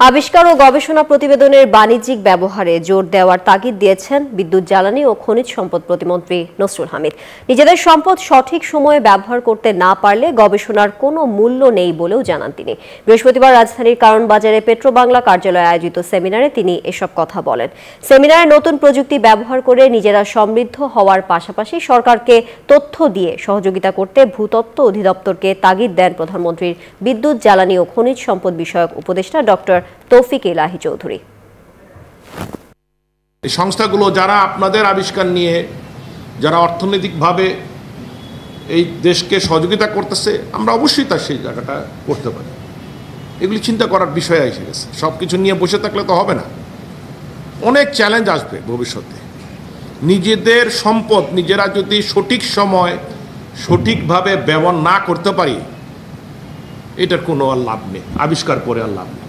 আবিষ্কার ও গবেষণা প্রতিবেদনের বাণিজ্যিক ব্যবহারে জোর দেওয়ার তাগিদ দিয়েছেন বিদ্যুৎ জ্বালানি ও খনিজ সম্পদ প্রতিমন্ত্রী নসরুল হামিদ। নিজেদের সম্পদ সঠিক সময়ে ব্যবহার করতে না পারলে গবেষণার কোনো মূল্য নেই বলেও জানান তিনি। বৃহস্পতিবার রাজধানীর কারণ বাজারে পেট্রোবাংলা কার্যালয়ে আয়োজিত সেমিনারে তিনি এসব কথা বলেন। সেমিনারে নতুন প্রযুক্তি ব্যবহার করে নিজেরা সমৃদ্ধ হওয়ার পাশাপাশি সরকারকে তথ্য দিয়ে সহযোগিতা করতে ভূতত্ত্ব অধিদপ্তরকে তাগিদ দেন প্রধানমন্ত্রীর বিদ্যুৎ জ্বালানি ও খনিজ সম্পদ বিষয়ক উপদেষ্টা ডক্টর তৌফিক ইলাহি চৌধুরী। এই সংস্থাগুলো যারা আপনাদের আবিষ্কার নিয়ে যারা অর্থনৈতিকভাবে এই দেশকে সহযোগিতা করতেছে, আমরা অবশ্যই তার সেই জায়গাটা করতে পারি। এগুলি চিন্তা করার বিষয় এসে গেছে। সব কিছু নিয়ে বসে থাকলে তো হবে না। অনেক চ্যালেঞ্জ আসবে ভবিষ্যতে। নিজেদের সম্পদ নিজেরা যদি সঠিক সময় সঠিকভাবে ব্যবহার না করতে পারি, এটার কোনো আর লাভ নেই। আবিষ্কার করে আর লাভ নেই।